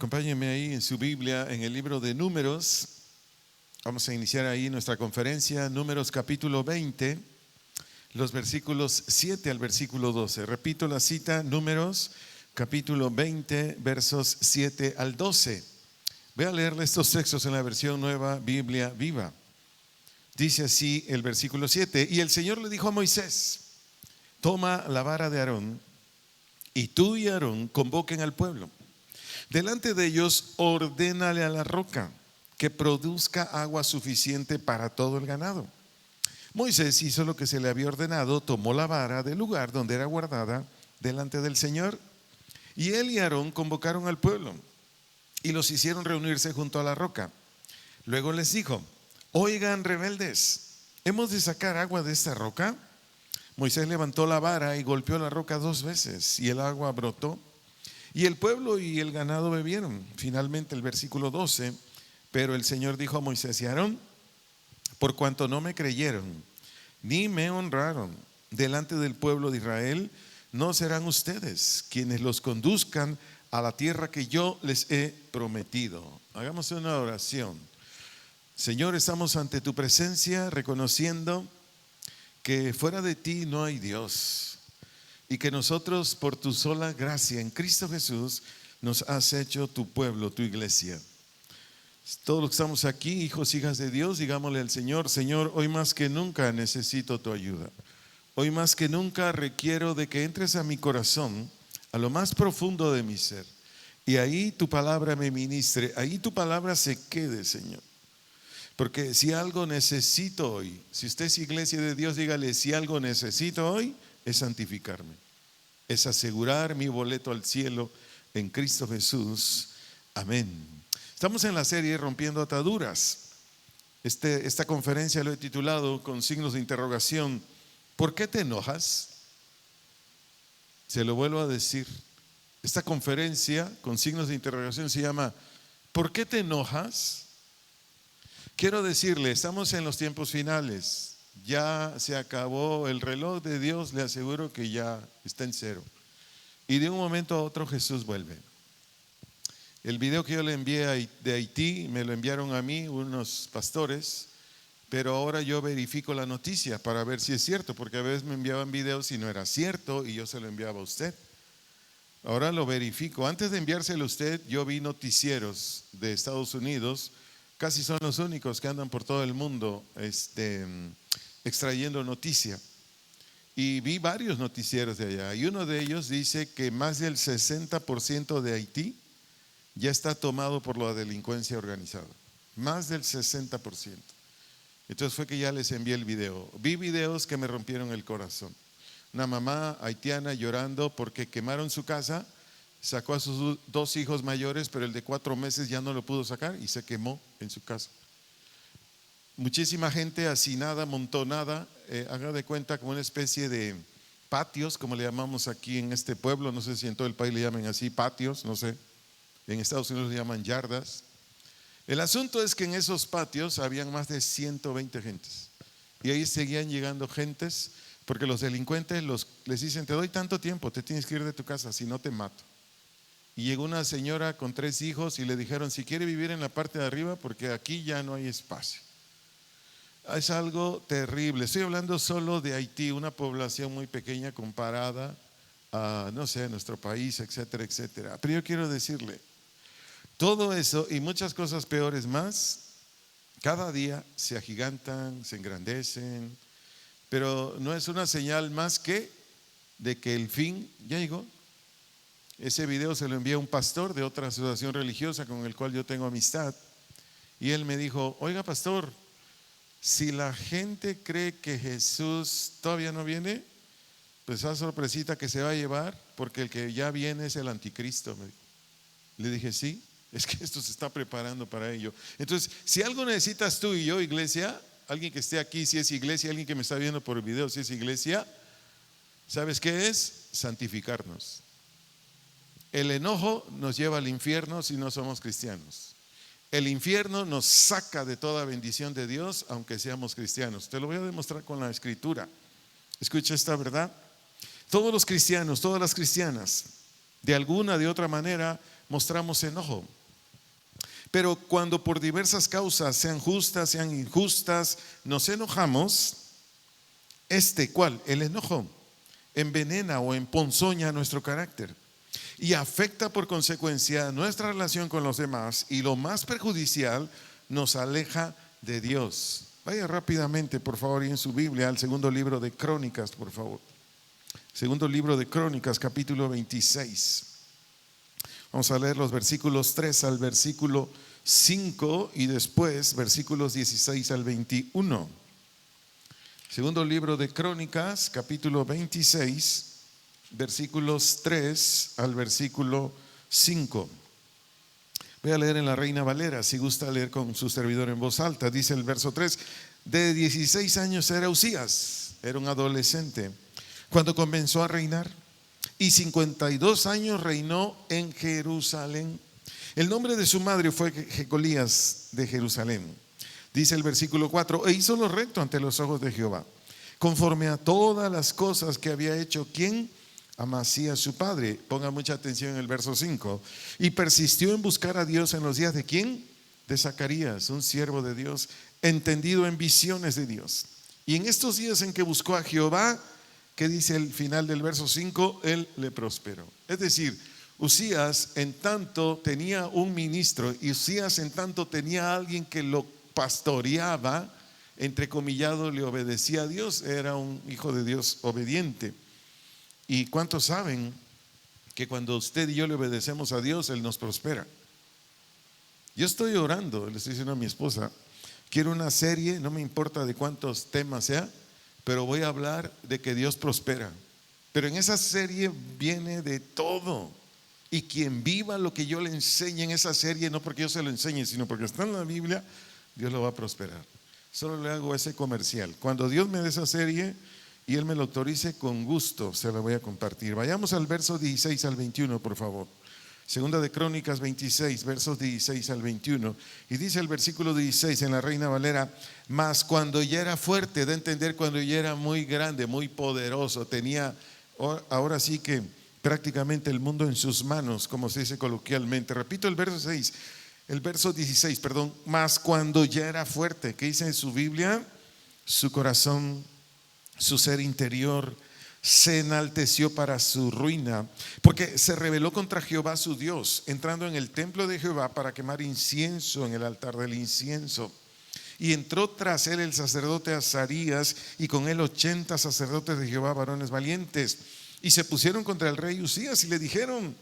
Acompáñenme ahí en su Biblia, en el libro de Números. Vamos a iniciar ahí nuestra conferencia, Números capítulo 20, los versículos 7 al versículo 12. Repito la cita, Números capítulo 20, versos 7 al 12. Voy a leerle estos textos en la versión Nueva Biblia Viva. Dice así el versículo 7: Y el Señor le dijo a Moisés: toma la vara de Aarón, y tú y Aarón convoquen al pueblo. Delante de ellos ordénale a la roca que produzca agua suficiente para todo el ganado. Moisés hizo lo que se le había ordenado, tomó la vara del lugar donde era guardada delante del Señor, y él y Aarón convocaron al pueblo y los hicieron reunirse junto a la roca. Luego les dijo: oigan, rebeldes, ¿hemos de sacar agua de esta roca? Moisés levantó la vara y golpeó la roca 2 veces, y el agua brotó, y el pueblo y el ganado bebieron. Finalmente el versículo 12: pero el Señor dijo a Moisés y a Aarón: por cuanto no me creyeron ni me honraron delante del pueblo de Israel, no serán ustedes quienes los conduzcan a la tierra que yo les he prometido. Hagamos una oración. Señor, estamos ante tu presencia reconociendo que fuera de ti no hay Dios, y que nosotros, por tu sola gracia en Cristo Jesús, nos has hecho tu pueblo, tu iglesia. Todos los que estamos aquí, hijos, hijas de Dios, digámosle al Señor: Señor, hoy más que nunca necesito tu ayuda. Hoy más que nunca requiero de que entres a mi corazón, a lo más profundo de mi ser, y ahí tu palabra me ministre, ahí tu palabra se quede, Señor. Porque si algo necesito hoy, si usted es iglesia de Dios, dígale: si algo necesito hoy, es santificarme, es asegurar mi boleto al cielo en Cristo Jesús. Amén. Estamos en la serie Rompiendo Ataduras. Esta conferencia lo he titulado con signos de interrogación: ¿por qué te enojas? Se lo vuelvo a decir. Esta conferencia con signos de interrogación se llama ¿por qué te enojas? Quiero decirle, estamos en los tiempos finales. Ya se acabó el reloj de Dios, le aseguro que ya está en cero. Y de un momento a otro Jesús vuelve. El video que yo le envié de Haití, me lo enviaron a mí unos pastores, pero ahora yo verifico la noticia para ver si es cierto, porque a veces me enviaban videos y no era cierto y yo se lo enviaba a usted. Ahora lo verifico. Antes de enviárselo a usted, yo vi noticieros de Estados Unidos, casi son los únicos que andan por todo el mundo extrayendo noticia. Y vi varios noticieros de allá, y uno de ellos dice que más del 60% de Haití ya está tomado por la delincuencia organizada. Más del 60%. Entonces fue que ya les envié el video. Vi videos que me rompieron el corazón. Una mamá haitiana llorando porque quemaron su casa, sacó a sus 2 hijos mayores, pero el de 4 meses ya no lo pudo sacar y se quemó en su casa. Muchísima gente hacinada, amontonada, haga de cuenta como una especie de patios, como le llamamos aquí en este pueblo. No sé si en todo el país le llaman así, patios, no sé. En Estados Unidos le llaman yardas. El asunto es que en esos patios habían más de 120 gentes. Y ahí seguían llegando gentes, porque los delincuentes les dicen: te doy tanto tiempo, te tienes que ir de tu casa, si no te mato. Y llegó una señora con 3 hijos y le dijeron: si quiere vivir en la parte de arriba, porque aquí ya no hay espacio. Es algo terrible. Estoy hablando solo de Haití, una población muy pequeña comparada a, no sé, nuestro país, etcétera, etcétera. Pero yo quiero decirle, todo eso y muchas cosas peores más, cada día se agigantan, se engrandecen, pero no es una señal más que de que el fin ya llegó. Ese video se lo envié a un pastor de otra asociación religiosa con el cual yo tengo amistad, y él me dijo: oiga, pastor, si la gente cree que Jesús todavía no viene, pues esa sorpresita que se va a llevar, porque el que ya viene es el anticristo. Le dije: sí, es que esto se está preparando para ello. Entonces, si algo necesitas tú y yo, iglesia, alguien que esté aquí, si es iglesia, alguien que me está viendo por el video, si es iglesia, ¿sabes qué es? Santificarnos. El enojo nos lleva al infierno si no somos cristianos. El infierno nos saca de toda bendición de Dios, aunque seamos cristianos. Te lo voy a demostrar con la escritura. Escucha esta verdad. Todos los cristianos, todas las cristianas, de alguna, de otra manera, mostramos enojo. Pero cuando por diversas causas, sean justas, sean injustas, nos enojamos, ¿cuál? El enojo envenena o emponzoña nuestro carácter y afecta por consecuencia nuestra relación con los demás, y lo más perjudicial, nos aleja de Dios. Vaya rápidamente, por favor, y en su Biblia al segundo libro de Crónicas, por favor. Segundo libro de Crónicas, capítulo 26. Vamos a leer los versículos 3 al versículo 5 y después versículos 16 al 21. Segundo libro de Crónicas, capítulo 26, versículos 3 al versículo 5. Voy a leer en la Reina Valera, si gusta leer con su servidor en voz alta. Dice el verso 3: de 16 años era Uzías, era un adolescente, cuando comenzó a reinar, y 52 años reinó en Jerusalén. El nombre de su madre fue Jecolías de Jerusalén. Dice el versículo 4: e hizo lo recto ante los ojos de Jehová, conforme a todas las cosas que había hecho quien Amasías su padre. Ponga mucha atención en el verso 5. Y persistió en buscar a Dios en los días de ¿quién? De Zacarías, un siervo de Dios, entendido en visiones de Dios. Y en estos días en que buscó a Jehová, ¿qué dice el final del verso 5? Él le prosperó. Es decir, Uzías en tanto tenía un ministro, y Uzías en tanto tenía a alguien que lo pastoreaba, entrecomillado, le obedecía a Dios, era un hijo de Dios obediente. ¿Y cuántos saben que cuando usted y yo le obedecemos a Dios, Él nos prospera? Yo estoy orando, le estoy diciendo a mi esposa, quiero una serie, no me importa de cuántos temas sea, pero voy a hablar de que Dios prospera. Pero en esa serie viene de todo. Y quien viva lo que yo le enseñe en esa serie, no porque yo se lo enseñe, sino porque está en la Biblia, Dios lo va a prosperar. Solo le hago ese comercial. Cuando Dios me dé esa serie y Él me lo autorice, con gusto se la voy a compartir. Vayamos al verso 16 al 21, por favor. Segunda de Crónicas 26, versos 16 al 21. Y dice el versículo 16 en la Reina Valera: mas cuando ya era fuerte, de entender, cuando ya era muy grande, muy poderoso, tenía ahora sí que prácticamente el mundo en sus manos, como se dice coloquialmente. Repito el verso 6, el verso 16, perdón. Mas cuando ya era fuerte, ¿qué dice en su Biblia? Su corazón, su ser interior se enalteció para su ruina, porque se rebeló contra Jehová su Dios, entrando en el templo de Jehová para quemar incienso en el altar del incienso. Y entró tras él el sacerdote Azarías, y con él 80 sacerdotes de Jehová, varones valientes. Y se pusieron contra el rey Uzías y le dijeron: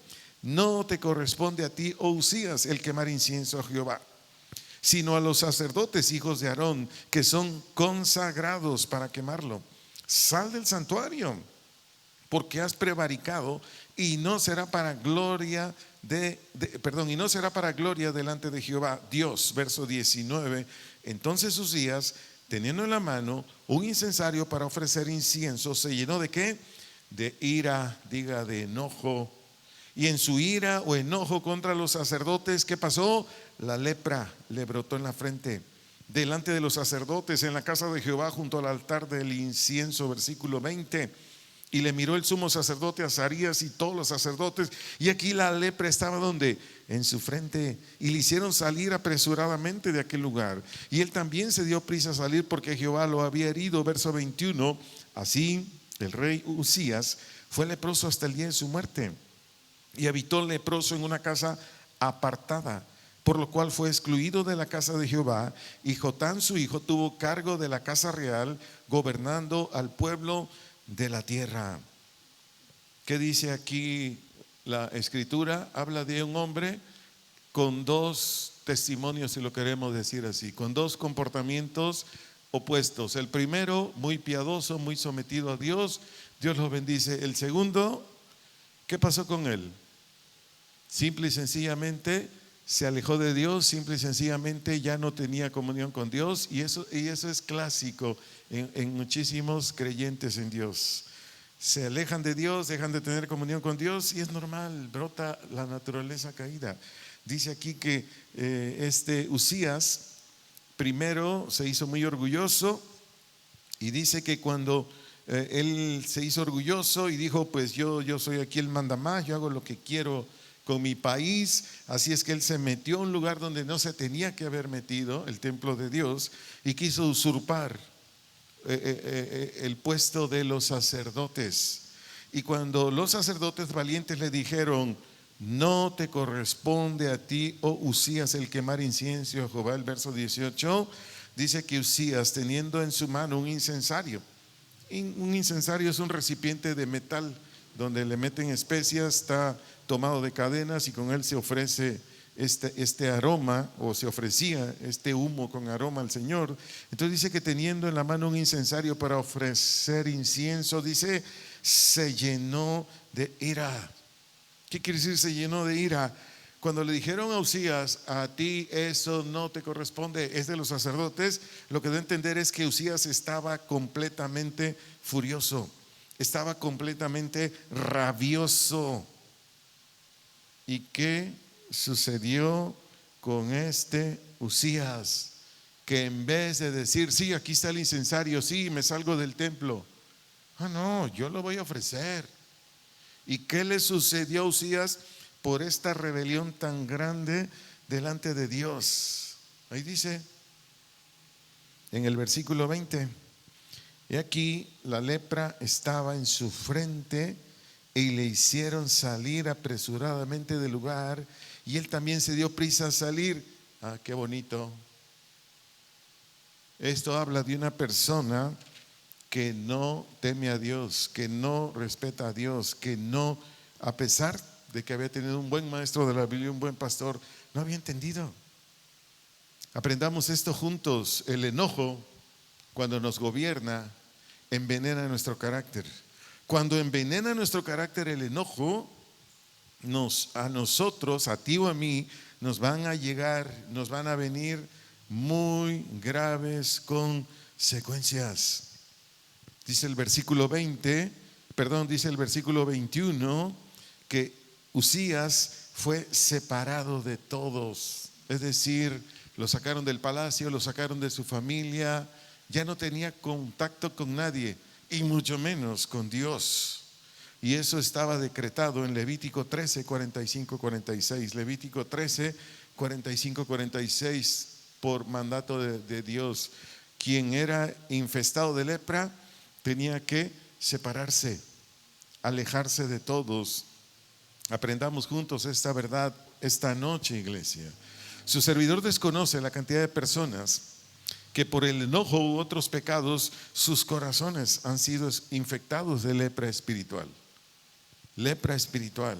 no te corresponde a ti, oh Uzías, el quemar incienso a Jehová, sino a los sacerdotes, hijos de Aarón, que son consagrados para quemarlo. Sal del santuario, porque has prevaricado, y no será para gloria y no será para gloria delante de Jehová Dios. Verso 19. Entonces Uzías, teniendo en la mano un incensario para ofrecer incienso, se llenó ¿de qué? De ira, diga de enojo. Y en su ira o enojo contra los sacerdotes, ¿qué pasó? La lepra le brotó en la frente delante de los sacerdotes en la casa de Jehová, junto al altar del incienso. Versículo 20. Y le miró el sumo sacerdote Azarías y todos los sacerdotes, y aquí la lepra estaba ¿dónde? En su frente. Y le hicieron salir apresuradamente de aquel lugar, y él también se dio prisa a salir, porque Jehová lo había herido. Verso 21. Así el rey Uzías fue leproso hasta el día de su muerte, y habitó leproso en una casa apartada, por lo cual fue excluido de la casa de Jehová. Y Jotán su hijo tuvo cargo de la casa real, gobernando al pueblo de la tierra. ¿Qué dice aquí la escritura? Habla de un hombre con dos testimonios, si lo queremos decir así, con dos comportamientos opuestos. El primero, muy piadoso, muy sometido a Dios, Dios lo bendice. El segundo, ¿qué pasó con él? Simple y sencillamente se alejó de Dios, simple y sencillamente ya no tenía comunión con Dios. Y eso es clásico en muchísimos creyentes en Dios. Se alejan de Dios, dejan de tener comunión con Dios, y es normal, brota la naturaleza caída. Dice aquí que Uzías primero se hizo muy orgulloso, y dice que cuando él se hizo orgulloso y dijo: pues yo soy aquí el mandamás, yo hago lo que quiero con mi país. Así es que él se metió a un lugar donde no se tenía que haber metido, el templo de Dios, y quiso usurpar el puesto de los sacerdotes. Y cuando los sacerdotes valientes le dijeron: no te corresponde a ti, oh Usías, el quemar incienso a Jehová, el verso 18 dice que Usías, teniendo en su mano un incensario es un recipiente de metal donde le meten especias, está tomado de cadenas, y con él se ofrece este aroma, o se ofrecía este humo con aroma al Señor. Entonces dice que teniendo en la mano un incensario para ofrecer incienso, dice, se llenó de ira. ¿Qué quiere decir se llenó de ira? Cuando le dijeron a Usías: a ti eso no te corresponde, es de los sacerdotes, lo que da a entender es que Usías estaba completamente furioso, estaba completamente rabioso. ¿Y qué sucedió con este Usías? Que en vez de decir: sí, aquí está el incensario, sí, me salgo del templo, no, yo lo voy a ofrecer. ¿Y qué le sucedió a Usías por esta rebelión tan grande delante de Dios? Ahí dice en el versículo 20: y aquí la lepra estaba en su frente, y le hicieron salir apresuradamente del lugar, y él también se dio prisa a salir. Qué bonito. Esto habla de una persona que no teme a Dios, que no respeta a Dios, que no, a pesar de que había tenido un buen maestro de la Biblia, un buen pastor, no había entendido. Aprendamos esto juntos. El enojo, cuando nos gobierna, envenena nuestro carácter. Cuando envenena nuestro carácter el enojo, a nosotros, a ti o a mí, nos van a venir muy graves consecuencias. Dice el versículo 21, que Usías fue separado de todos. Es decir, lo sacaron del palacio, lo sacaron de su familia, ya no tenía contacto con nadie, y mucho menos con Dios. Y eso estaba decretado en Levítico 13, 45, 46. Levítico 13, 45, 46, por mandato de Dios. Quien era infestado de lepra tenía que separarse, alejarse de todos. Aprendamos juntos esta verdad esta noche, iglesia. Su servidor desconoce la cantidad de personas que por el enojo u otros pecados sus corazones han sido infectados de lepra espiritual. Lepra espiritual.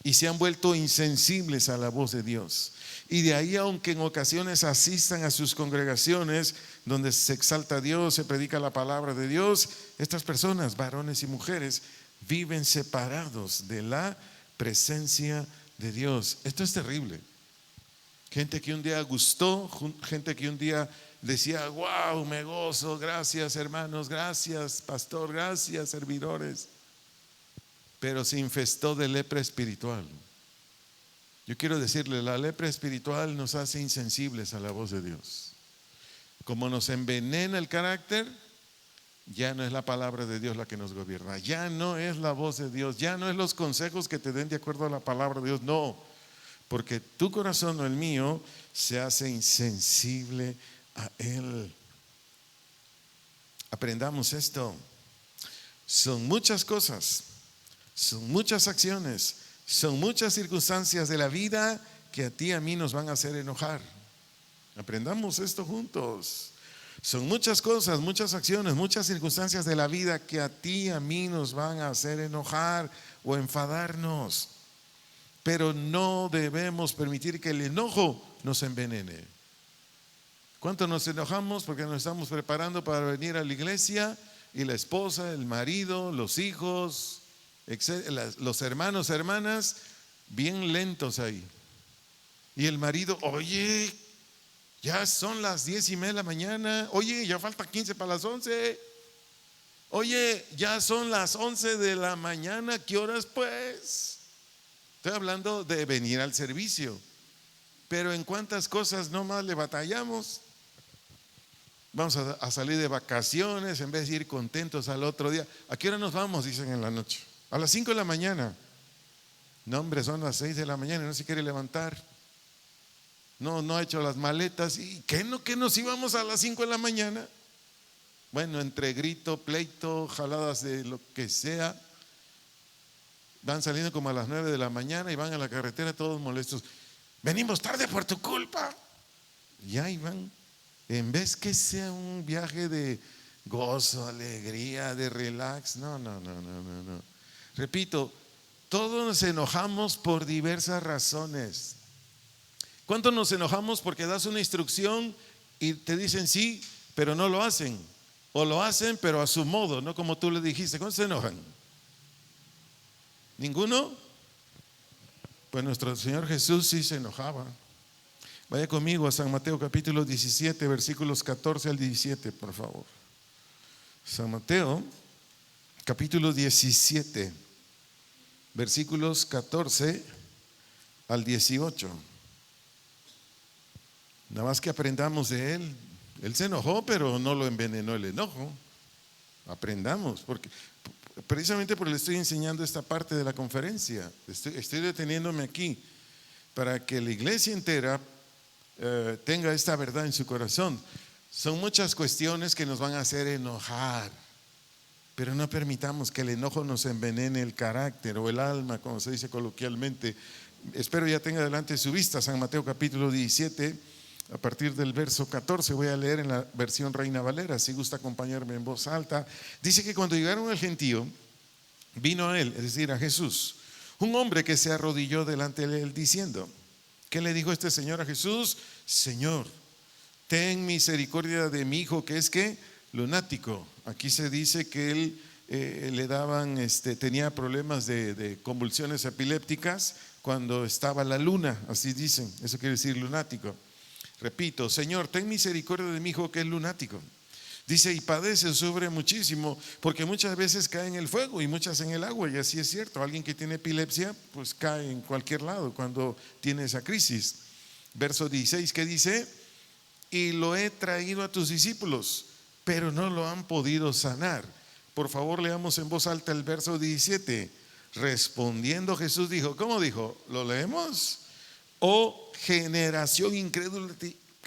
Y se han vuelto insensibles a la voz de Dios. Y de ahí, aunque en ocasiones asistan a sus congregaciones donde se exalta a Dios, se predica la palabra de Dios, estas personas, varones y mujeres, viven separados de la presencia de Dios. Esto es terrible. Gente que un día gustó, gente que un día decía: wow, me gozo, gracias hermanos, gracias pastor, gracias servidores, pero se infestó de lepra espiritual. Yo quiero decirle, la lepra espiritual nos hace insensibles a la voz de Dios. Como nos envenena el carácter, ya no es la palabra de Dios la que nos gobierna, ya no es la voz de Dios, ya no es los consejos que te den de acuerdo a la palabra de Dios, no, porque tu corazón o el mío se hace insensible a Él. Aprendamos esto. Son muchas cosas, son muchas acciones, son muchas circunstancias de la vida que a ti y a mí nos van a hacer enojar. Aprendamos esto juntos. Son muchas cosas, muchas acciones, muchas circunstancias de la vida que a ti y a mí nos van a hacer enojar o enfadarnos. Pero no debemos permitir que el enojo nos envenene. ¿Cuánto nos enojamos porque nos estamos preparando para venir a la iglesia y la esposa, el marido, los hijos, los hermanos, hermanas, bien lentos ahí? Y el marido: oye, ya son las 10:30 de la mañana, oye, ya falta 15 para las 11, oye, ya son las 11 de la mañana, ¿qué horas pues? Estoy hablando de venir al servicio, pero en cuántas cosas nomás le batallamos. Vamos a salir de vacaciones en vez de ir contentos al otro día. ¿A qué hora nos vamos? Dicen en la noche. A las 5 de la mañana. No, hombre, son las 6 de la mañana y no se quiere levantar. No ha hecho las maletas. ¿Y qué no que nos íbamos a las 5 de la mañana? Bueno, entre grito, pleito, jaladas de lo que sea, van saliendo como a las 9 de la mañana y van a la carretera todos molestos. Venimos tarde por tu culpa. Y ahí van. En vez que sea un viaje de gozo, alegría, de relax. No. Repito, todos nos enojamos por diversas razones. ¿Cuántos nos enojamos porque das una instrucción y te dicen sí, pero no lo hacen? O lo hacen, pero a su modo, no como tú le dijiste. ¿Cuántos se enojan? ¿Ninguno? Pues nuestro Señor Jesús sí se enojaba. Vaya conmigo a San Mateo capítulo 17, versículos 14 al 17, por favor. San Mateo capítulo 17, versículos 14 al 18. Nada más que aprendamos de él. Él se enojó, pero no lo envenenó el enojo. Aprendamos, porque precisamente porque le estoy enseñando esta parte de la conferencia. Estoy deteniéndome aquí para que la iglesia entera tenga esta verdad en su corazón. Son muchas cuestiones que nos van a hacer enojar, pero no permitamos que el enojo nos envenene el carácter o el alma, como se dice coloquialmente. Espero ya tenga delante su vista San Mateo capítulo 17, a partir del verso 14. Voy a leer en la versión Reina Valera, si gusta acompañarme en voz alta. Dice que cuando llegaron al gentío, vino a él, es decir, a Jesús, un hombre que se arrodilló delante de él diciendo, ¿qué le dijo este señor a Jesús? Señor, ten misericordia de mi hijo, que es que lunático. Aquí se dice que él le daban, tenía problemas de convulsiones epilépticas cuando estaba la luna, así dicen, eso quiere decir lunático. Repito, Señor, ten misericordia de mi hijo que es lunático. Dice, y padece, sufre muchísimo, porque muchas veces cae en el fuego y muchas en el agua, y así es cierto. Alguien que tiene epilepsia, pues cae en cualquier lado cuando tiene esa crisis. Verso 16, que dice, y lo he traído a tus discípulos, pero no lo han podido sanar. Por favor, leamos en voz alta el verso 17. Respondiendo Jesús dijo, ¿cómo dijo? ¿Lo leemos? Oh generación incrédula,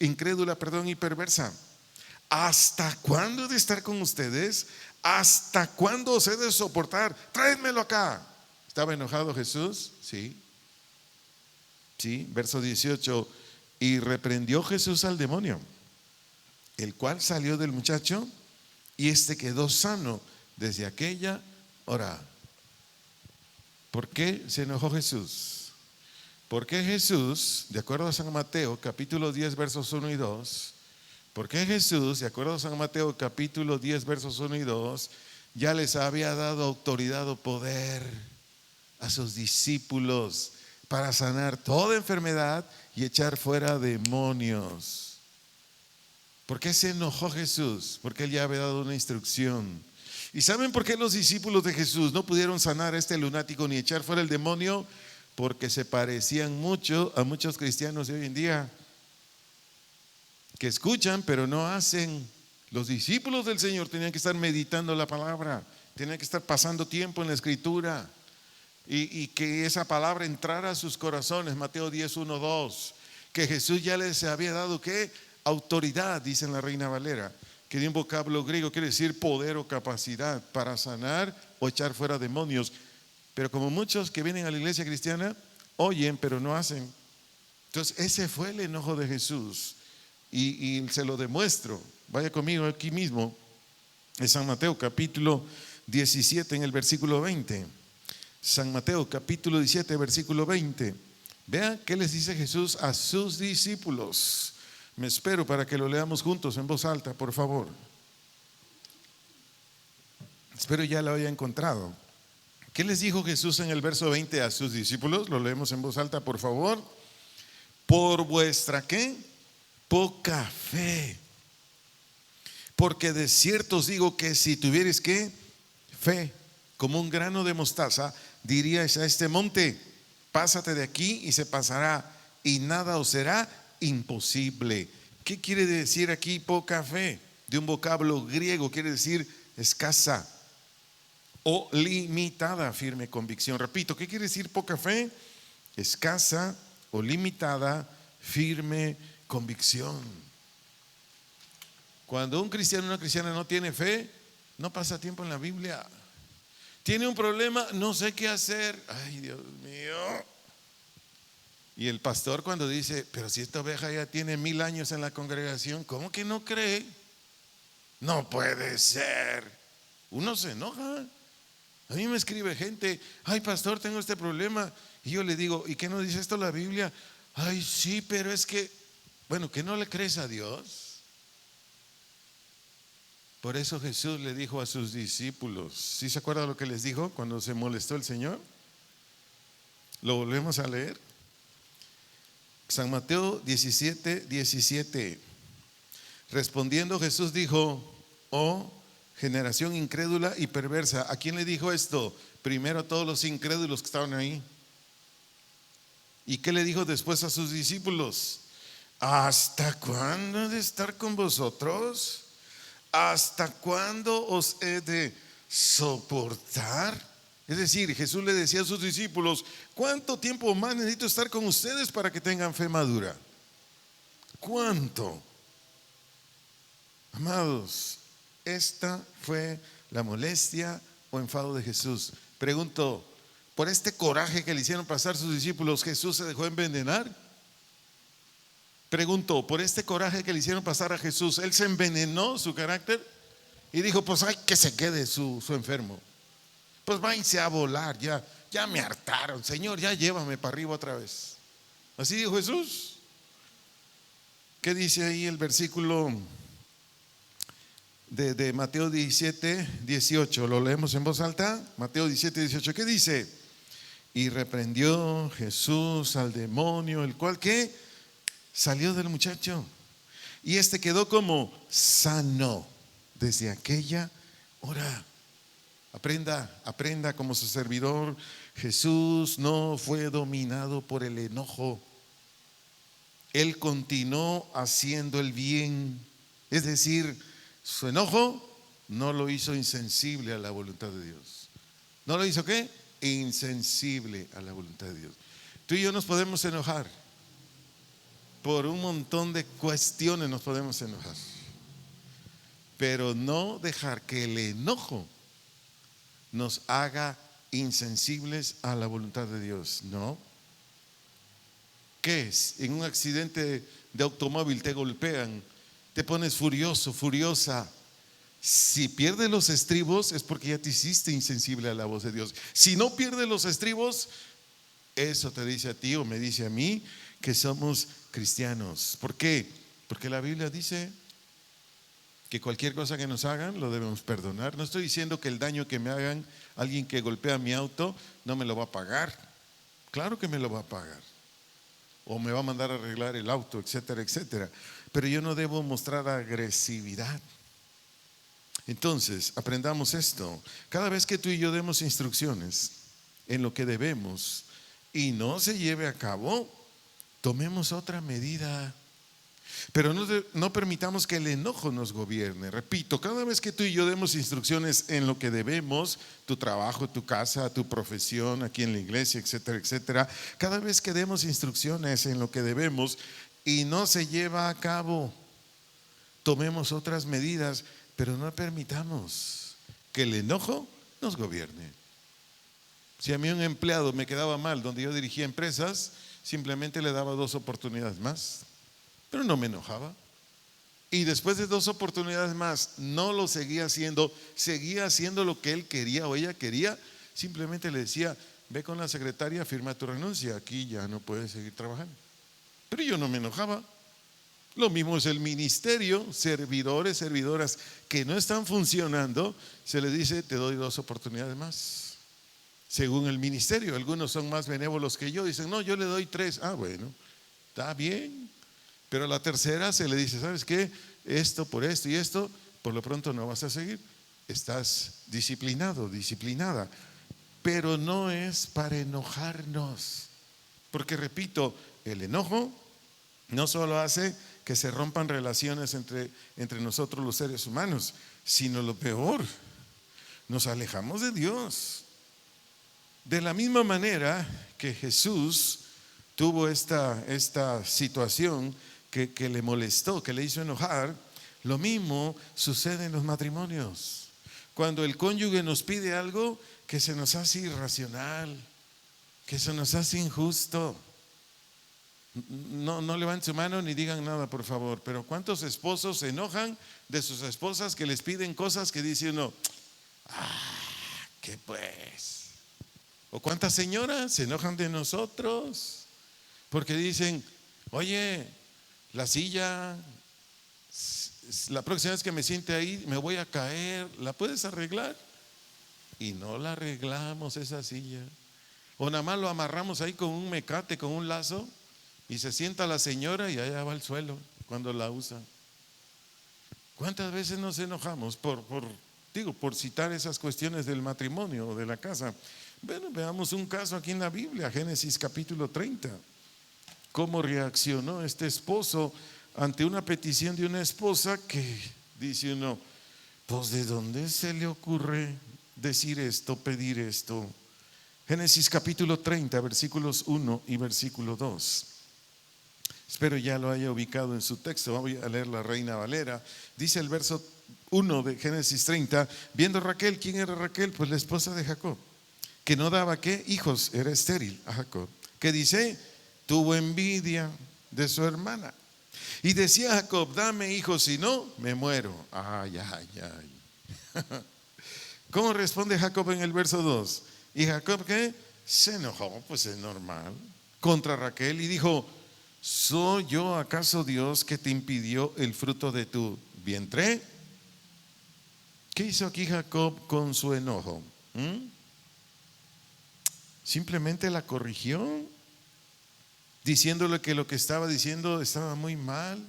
y perversa, ¿hasta cuándo he de estar con ustedes? ¿Hasta cuándo os he de soportar? Tráedmelo acá. ¿Estaba enojado Jesús? Sí. Verso 18. Y reprendió Jesús al demonio, el cual salió del muchacho y quedó sano desde aquella hora. ¿Por qué se enojó Jesús? Porque Jesús, de acuerdo a San Mateo capítulo 10 versos 1 y 2, porque Jesús, de acuerdo a San Mateo capítulo 10 versos 1 y 2, ya les había dado autoridad o poder a sus discípulos para sanar toda enfermedad y echar fuera demonios. ¿Por qué se enojó Jesús? Porque él ya había dado una instrucción. ¿Y saben por qué los discípulos de Jesús no pudieron sanar a este lunático ni echar fuera el demonio? Porque se parecían mucho a muchos cristianos de hoy en día, que escuchan pero no hacen. Los discípulos del Señor tenían que estar meditando la palabra, tenían que estar pasando tiempo en la escritura y que esa palabra entrara a sus corazones. Mateo 10, 1, 2, que Jesús ya les había dado ¿qué? Autoridad, dice en la Reina Valera, que de un vocablo griego quiere decir poder o capacidad para sanar o echar fuera demonios. Pero como muchos que vienen a la iglesia cristiana oyen pero no hacen. Entonces ese fue el enojo de Jesús y se lo demuestro. Vaya conmigo aquí mismo en San Mateo capítulo 17 en el versículo 20. San Mateo capítulo 17 versículo 20. Vean qué les dice Jesús a sus discípulos. Me espero para que lo leamos juntos en voz alta, por favor. Espero ya lo haya encontrado. ¿Qué les dijo Jesús en el verso 20 a sus discípulos? Lo leemos en voz alta, por favor. Por vuestra ¿qué? Poca fe. Porque de cierto os digo que si tuviereis ¿qué? Fe, como un grano de mostaza, diríais a este monte, pásate de aquí y se pasará, y nada os será imposible. ¿Qué quiere decir aquí poca fe? De un vocablo griego quiere decir escasa, o limitada firme convicción. Repito, ¿qué quiere decir poca fe? Escasa o limitada firme convicción. Cuando un cristiano o una cristiana no tiene fe, no pasa tiempo en la Biblia. Tiene un problema, no sé qué hacer. Ay, Dios mío. Y el pastor cuando dice, pero si esta oveja ya tiene 1000 años en la congregación, ¿cómo que no cree? No puede ser. Uno se enoja. A mí me escribe gente, ay pastor, tengo este problema. Y yo le digo, ¿y qué nos dice esto la Biblia? Ay, sí, pero es que, bueno, ¿que no le crees a Dios? Por eso Jesús le dijo a sus discípulos, ¿sí se acuerda lo que les dijo cuando se molestó el Señor? Lo volvemos a leer. San Mateo 17:17. Respondiendo Jesús dijo, oh generación incrédula y perversa. ¿A quién le dijo esto? Primero a todos los incrédulos que estaban ahí. ¿Y qué le dijo después a sus discípulos? ¿Hasta cuándo he de estar con vosotros? ¿Hasta cuándo os he de soportar? Es decir, Jesús le decía a sus discípulos, ¿cuánto tiempo más necesito estar con ustedes para que tengan fe madura? ¿Cuánto? Amados, esta fue la molestia o enfado de Jesús. Pregunto, ¿por este coraje que le hicieron pasar sus discípulos, Jesús se dejó envenenar? Pregunto, ¿por este coraje que le hicieron pasar a Jesús, él se envenenó su carácter? Y dijo, pues hay que se quede su enfermo. Pues váyanse a volar, ya me hartaron, Señor, ya llévame para arriba otra vez. Así dijo Jesús. ¿Qué dice ahí el versículo de Mateo 17:18? Lo leemos en voz alta. Mateo 17:18. ¿Qué dice? Y reprendió Jesús al demonio, el cual que salió del muchacho, y este quedó como sano desde aquella hora. Aprenda como su servidor. Jesús no fue dominado por el enojo. Él continuó haciendo el bien. Es decir, su enojo no lo hizo insensible a la voluntad de Dios. ¿No lo hizo qué? Insensible a la voluntad de Dios. Tú y yo nos podemos enojar. Por un montón de cuestiones nos podemos enojar. Pero no dejar que el enojo nos haga insensibles a la voluntad de Dios. No. ¿Qué es? En un accidente de automóvil te golpean, te pones furioso, furiosa. Si pierdes los estribos es porque ya te hiciste insensible a la voz de Dios. Si no pierdes los estribos, eso te dice a ti o me dice a mí que somos cristianos. ¿Por qué? Porque la Biblia dice que cualquier cosa que nos hagan lo debemos perdonar. No estoy diciendo que el daño que me hagan alguien que golpea mi auto no me lo va a pagar. Claro que me lo va a pagar. O me va a mandar a arreglar el auto, etcétera, etcétera. Pero yo no debo mostrar agresividad. Entonces, aprendamos esto. Cada vez que tú y yo demos instrucciones en lo que debemos y no se lleve a cabo, tomemos otra medida. Pero no permitamos que el enojo nos gobierne. Repito, cada vez que tú y yo demos instrucciones en lo que debemos, tu trabajo, tu casa, tu profesión, aquí en la iglesia, etcétera, etcétera, cada vez que demos instrucciones en lo que debemos y no se lleva a cabo, tomemos otras medidas, pero no permitamos que el enojo nos gobierne. Si a mí un empleado me quedaba mal donde yo dirigía empresas, simplemente le daba 2 oportunidades más. Pero no me enojaba. Y después de 2 oportunidades más, no lo seguía haciendo lo que él quería o ella quería. Simplemente le decía, ve con la secretaria, firma tu renuncia, aquí ya no puedes seguir trabajando. Pero yo no me enojaba. Lo mismo es el ministerio, servidores, servidoras que no están funcionando, se les dice, te doy 2 oportunidades más. Según el ministerio, algunos son más benévolos que yo, dicen, no, yo le doy 3. Ah, bueno, está bien. Pero a la tercera se le dice, ¿sabes qué? Esto por esto y esto, por lo pronto no vas a seguir. Estás disciplinado, disciplinada. Pero no es para enojarnos. Porque repito, el enojo no solo hace que se rompan relaciones entre nosotros los seres humanos, sino lo peor, nos alejamos de Dios. De la misma manera que Jesús tuvo esta situación que le molestó, que le hizo enojar, lo mismo sucede en los matrimonios. Cuando el cónyuge nos pide algo que se nos hace irracional, que se nos hace injusto, no levanten su mano ni digan nada, por favor, pero ¿cuántos esposos se enojan de sus esposas que les piden cosas que dice uno, ¿qué pues? ¿O cuántas señoras se enojan de nosotros porque dicen, oye, la silla, la próxima vez que me siente ahí me voy a caer, ¿la puedes arreglar? Y no la arreglamos esa silla. O nada más lo amarramos ahí con un mecate, con un lazo, y se sienta la señora y allá va al suelo cuando la usa. ¿Cuántas veces nos enojamos por citar esas cuestiones del matrimonio o de la casa? Bueno, veamos un caso aquí en la Biblia, Génesis capítulo 30. ¿Cómo reaccionó este esposo ante una petición de una esposa que dice uno, pues ¿de dónde se le ocurre decir esto, pedir esto? Génesis capítulo 30, versículos 1 y versículo 2. Espero ya lo haya ubicado en su texto. Voy a leer la Reina Valera. Dice el verso 1 de Génesis 30, viendo Raquel, ¿quién era Raquel? Pues la esposa de Jacob, que no daba ¿qué? Hijos, era estéril a Jacob. Que dice, tuvo envidia de su hermana. Y decía Jacob, dame hijos, si no, me muero. Ay. ¿Cómo responde Jacob en el verso 2? Y Jacob, ¿qué? Se enojó, pues es normal, contra Raquel y dijo, ¿soy yo acaso Dios que te impidió el fruto de tu vientre? ¿Qué hizo aquí Jacob con su enojo? Simplemente la corrigió, diciéndole que lo que estaba diciendo estaba muy mal.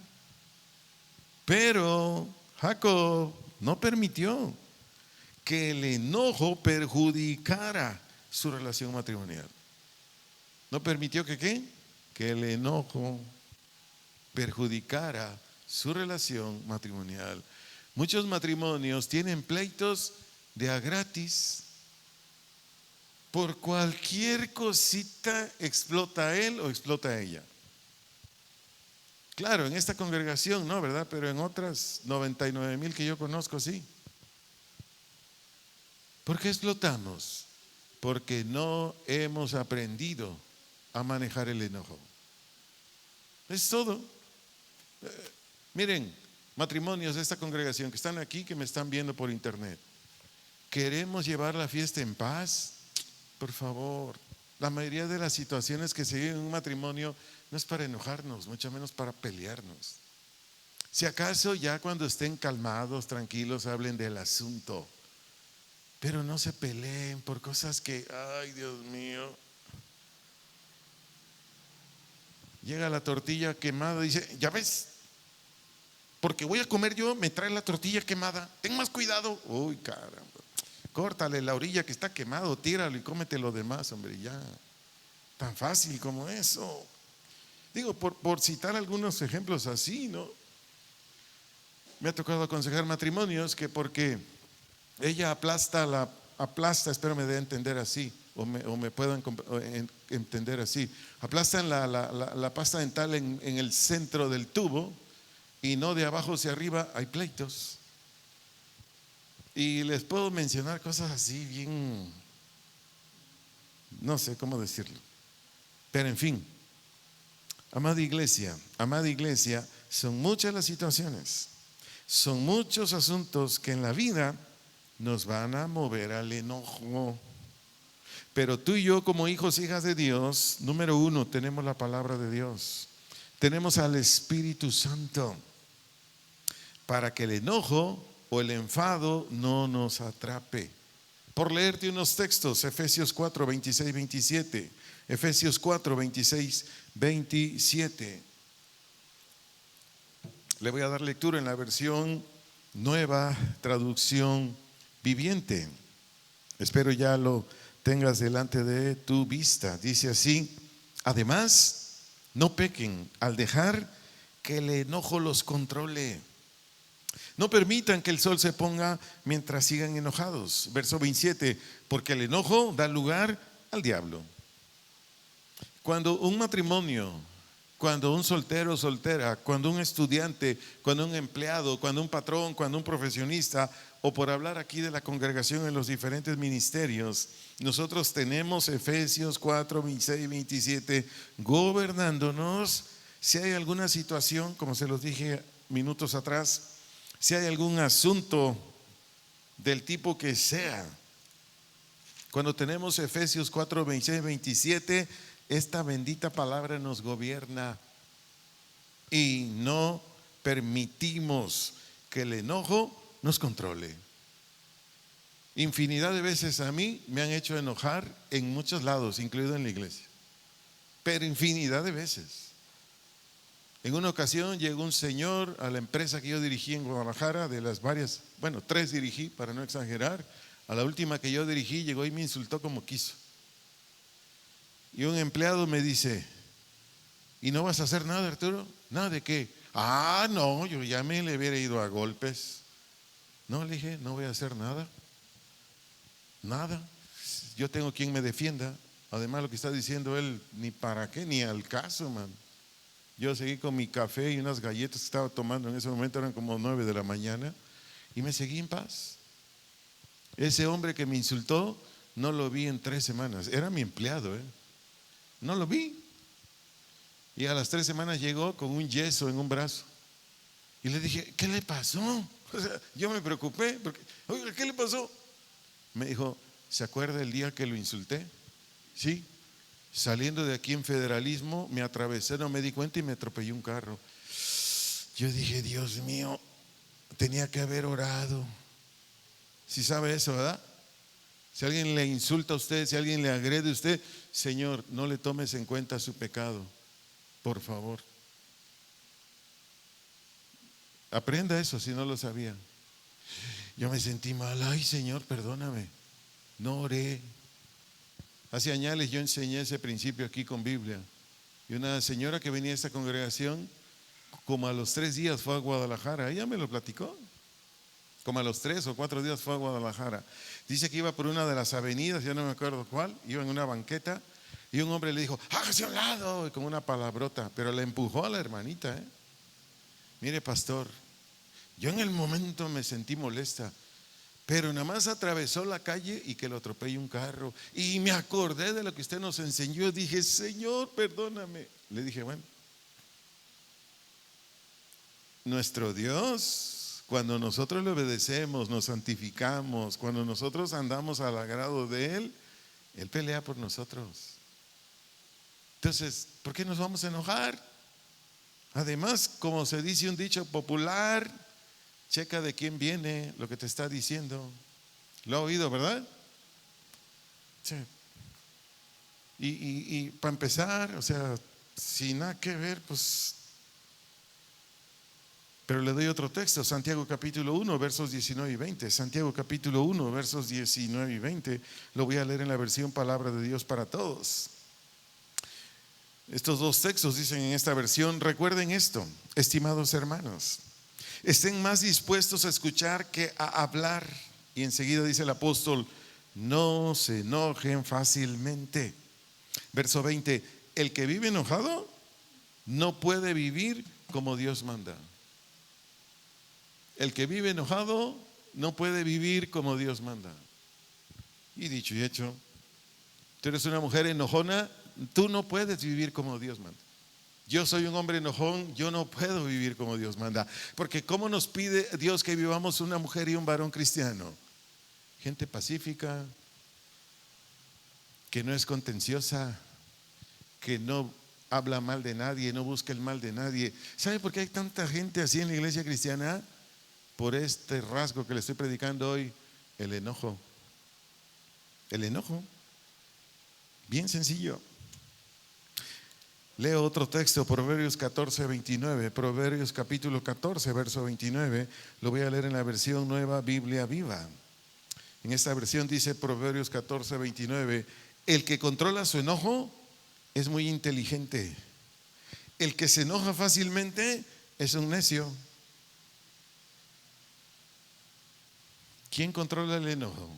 Pero Jacob no permitió que el enojo perjudicara su relación matrimonial. No permitió que ¿qué? Que el enojo perjudicara su relación matrimonial. Muchos matrimonios tienen pleitos de a gratis. Por cualquier cosita explota él o explota ella. Claro, en esta congregación no, ¿verdad? Pero en otras 99,000 que yo conozco, sí. ¿Por qué explotamos? Porque no hemos aprendido a manejar el enojo. Es todo. Miren, matrimonios de esta congregación que están aquí, que me están viendo por internet, ¿queremos llevar la fiesta en paz? Por favor, la mayoría de las situaciones que se viven en un matrimonio no es para enojarnos, mucho menos para pelearnos. Si acaso ya cuando estén calmados, tranquilos, hablen del asunto, pero no se peleen por cosas que, ay Dios mío. Llega la tortilla quemada y dice, ya ves, porque voy a comer yo, me trae la tortilla quemada, ten más cuidado. Uy, caramba, córtale la orilla que está quemado, tíralo y cómete lo demás, hombre, ya. Tan fácil como eso. Digo, por citar algunos ejemplos así, ¿no? Me ha tocado aconsejar matrimonios que porque ella aplasta, espero me dé a entender así, o me puedan entender así, aplastan la pasta dental en el centro del tubo y no de abajo hacia arriba, hay pleitos. Y les puedo mencionar cosas así bien, no sé cómo decirlo, pero en fin, amada iglesia, son muchas las situaciones, son muchos asuntos que en la vida nos van a mover al enojo. Pero tú y yo como hijos, hijas de Dios, número uno, tenemos la palabra de Dios, tenemos al Espíritu Santo para que el enojo o el enfado no nos atrape. Por leerte unos textos, Efesios 4, 26, 27. Efesios 4, 26, 27. Le voy a dar lectura en la versión Nueva Traducción Viviente. Espero ya lo tengas delante de tu vista. Dice así: además, no pequen al dejar que el enojo los controle. No permitan que el sol se ponga mientras sigan enojados. Verso 27, porque el enojo da lugar al diablo. Cuando un matrimonio, cuando un soltero o soltera, cuando un estudiante, cuando un empleado, cuando un patrón, cuando un profesionista, o por hablar aquí de la congregación en los diferentes ministerios, nosotros tenemos Efesios 4, 26, 27 gobernándonos. Si hay alguna situación, como se los dije minutos atrás, si hay algún asunto del tipo que sea, cuando tenemos Efesios 4, 26, 27, esta bendita palabra nos gobierna y no permitimos que el enojo nos controle. Infinidad de veces a mí me han hecho enojar en muchos lados, incluido en la iglesia, pero infinidad de veces. En una ocasión llegó un señor a la empresa que yo dirigí en Guadalajara, de las varias, bueno, 3 dirigí para no exagerar. A la última que yo dirigí llegó y me insultó como quiso. Y un empleado me dice: ¿y no vas a hacer nada, Arturo? ¿Nada de qué? Ah, no, yo ya me le hubiera ido a golpes. No, le dije, no voy a hacer nada. Nada. Yo tengo quien me defienda. Además, lo que está diciendo él, ni para qué, ni al caso, man. Yo seguí con mi café y unas galletas que estaba tomando en ese momento, eran como 9 de la mañana, y me seguí en paz. Ese hombre que me insultó, no lo vi en 3 semanas. Era mi empleado, no lo vi. Y a las 3 semanas llegó con un yeso en un brazo. Y le dije, ¿qué le pasó? O sea, yo me preocupé, porque, oiga, ¿qué le pasó? Me dijo, ¿se acuerda el día que lo insulté? Sí. Saliendo de aquí en Federalismo, me atravesé, no me di cuenta y me atropelló un carro. Yo dije, Dios mío, tenía que haber orado. Si sabe eso, ¿verdad? Si alguien le insulta a usted, si alguien le agrede a usted, Señor, no le tomes en cuenta su pecado, por favor. Aprenda eso si no lo sabía. Yo me sentí mal, ay Señor, perdóname, no oré. Hace años yo enseñé ese principio aquí con Biblia. Y una señora que venía a esta congregación, como a los 3 días fue a Guadalajara. Ella me lo platicó. Como a los 3 o 4 días fue a Guadalajara. Dice que iba por una de las avenidas, ya no me acuerdo cuál, iba en una banqueta y un hombre le dijo, hágase a un lado, y con una palabrota, pero le empujó a la hermanita. Mire, pastor, yo en el momento me sentí molesta, pero nada más atravesó la calle y que lo atropelle un carro. Y me acordé de lo que usted nos enseñó. Dije, Señor, perdóname. Le dije, bueno, nuestro Dios, cuando nosotros le obedecemos, nos santificamos, cuando nosotros andamos al agrado de Él, Él pelea por nosotros. Entonces, ¿por qué nos vamos a enojar? Además, como se dice un dicho popular, checa de quién viene lo que te está diciendo. Lo ha oído, ¿verdad? Sí. Y para empezar, o sea, sin nada que ver, pues. Pero le doy otro texto, Santiago capítulo 1, versos 19 y 20. Santiago capítulo 1, versos 19 y 20. Lo voy a leer en la versión Palabra de Dios para Todos. Estos 2 textos dicen en esta versión: recuerden esto, estimados hermanos, estén más dispuestos a escuchar que a hablar. Y enseguida dice el apóstol, no se enojen fácilmente. Verso 20, el que vive enojado no puede vivir como Dios manda. El que vive enojado no puede vivir como Dios manda. Y dicho y hecho, tú eres una mujer enojona, tú no puedes vivir como Dios manda. Yo soy un hombre enojón, yo no puedo vivir como Dios manda. Porque ¿cómo nos pide Dios que vivamos una mujer y un varón cristiano? Gente pacífica, que no es contenciosa, que no habla mal de nadie, no busca el mal de nadie. ¿Sabe por qué hay tanta gente así en la iglesia cristiana? Por este rasgo que le estoy predicando hoy, el enojo. El enojo. Bien sencillo. Leo otro texto, Proverbios 14, 29. Proverbios capítulo 14, verso 29. Lo voy a leer en la versión Nueva Biblia Viva. En esta versión dice Proverbios 14, 29. El que controla su enojo es muy inteligente. El que se enoja fácilmente es un necio. ¿Quién controla el enojo?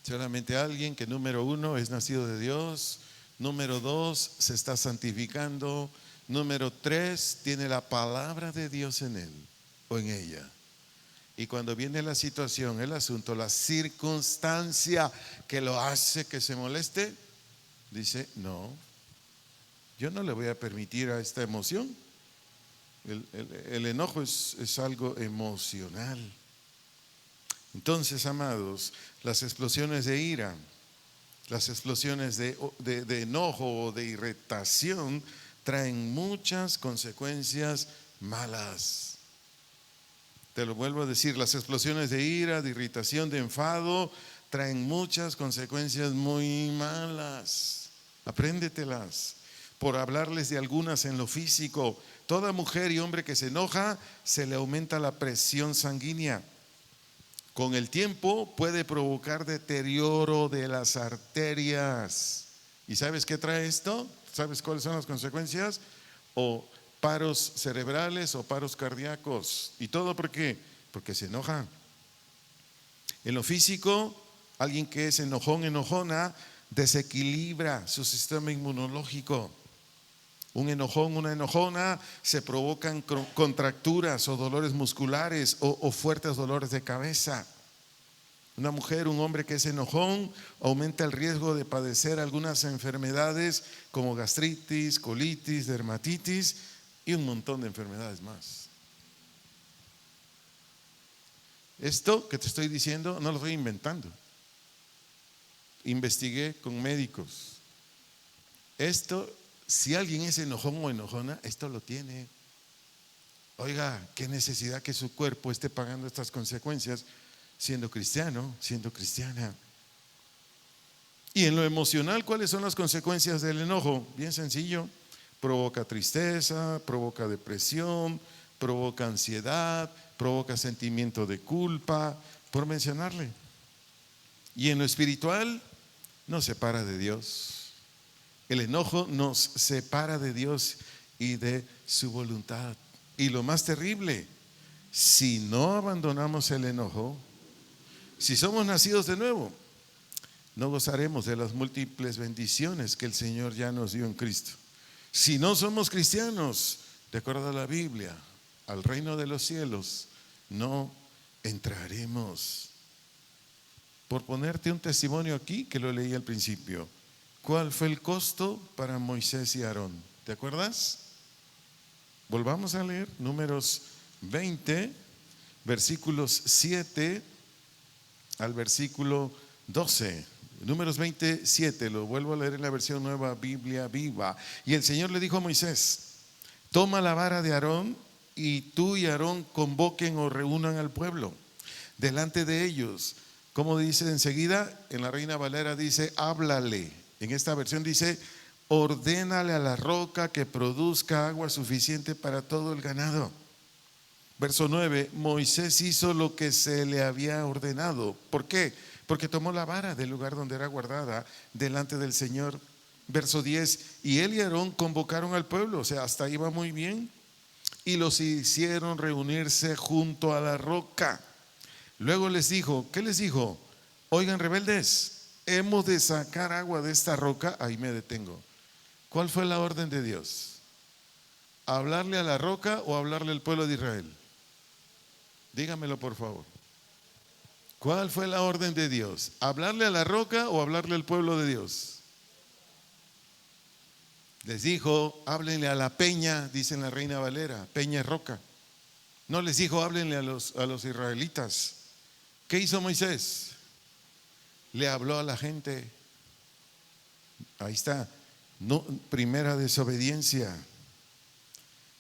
Solamente alguien que, número 1, es nacido de Dios. Número 2, se está santificando. Número 3, tiene la palabra de Dios en él o en ella. Y cuando viene la situación, el asunto, la circunstancia que lo hace que se moleste, dice: no, yo no le voy a permitir a esta emoción. El enojo es algo emocional. Entonces, amados, las explosiones de ira, las explosiones de enojo o de irritación traen muchas consecuencias malas. Te lo vuelvo a decir, las explosiones de ira, de irritación, de enfado traen muchas consecuencias muy malas. Apréndetelas. Por hablarles de algunas en lo físico, toda mujer y hombre que se enoja, se le aumenta la presión sanguínea. Con el tiempo puede provocar deterioro de las arterias. ¿Y sabes qué trae esto? ¿Sabes cuáles son las consecuencias? O paros cerebrales o paros cardíacos. ¿Y todo por qué? Porque se enoja. En lo físico, alguien que es enojón, enojona, desequilibra su sistema inmunológico. Un enojón, una enojona, se provocan contracturas o dolores musculares o fuertes dolores de cabeza. Una mujer, un hombre que es enojón, aumenta el riesgo de padecer algunas enfermedades como gastritis, colitis, dermatitis y un montón de enfermedades más. Esto que te estoy diciendo no lo estoy inventando. Investigué con médicos. Esto, si alguien es enojón o enojona, esto lo tiene. Oiga, qué necesidad que su cuerpo esté pagando estas consecuencias siendo cristiano, siendo cristiana. Y en lo emocional, ¿cuáles son las consecuencias del enojo? Bien sencillo: provoca tristeza, provoca depresión, provoca ansiedad, provoca sentimiento de culpa, por mencionarle. Y en lo espiritual, nos separa de Dios. El enojo nos separa de Dios y de su voluntad. Y lo más terrible, si no abandonamos el enojo, si somos nacidos de nuevo, no gozaremos de las múltiples bendiciones que el Señor ya nos dio en Cristo. Si no somos cristianos, de acuerdo a la Biblia, al reino de los cielos no entraremos. Por ponerte un testimonio aquí, que lo leí al principio, ¿cuál fue el costo para Moisés y Aarón? ¿Te acuerdas? Volvamos a leer Números 20, versículos 7 al versículo 12. Números 27, lo vuelvo a leer en la versión Nueva Biblia Viva. Y el Señor le dijo a Moisés: toma la vara de Aarón y tú y Aarón convoquen o reúnan al pueblo delante de ellos. Como dice enseguida, en la Reina Valera dice: háblale. En esta versión dice: ordénale a la roca que produzca agua suficiente para todo el ganado. Verso 9, Moisés hizo lo que se le había ordenado. ¿Por qué? Porque tomó la vara del lugar donde era guardada delante del Señor. Verso 10, y él y Aarón convocaron al pueblo, o sea, hasta ahí va muy bien, y los hicieron reunirse junto a la roca. Luego les dijo, ¿qué les dijo? Oigan, rebeldes, hemos de sacar agua de esta roca. Ahí me detengo. ¿Cuál fue la orden de Dios? ¿Hablarle a la roca o hablarle al pueblo de Israel? Dígamelo, por favor. ¿Cuál fue la orden de Dios? ¿Hablarle a la roca o hablarle al pueblo de Dios? Les dijo: háblenle a la peña, dice en la Reina Valera, peña es roca. No les dijo: háblenle a los israelitas. ¿Qué hizo Moisés? Le habló a la gente. Ahí está, no, primera desobediencia.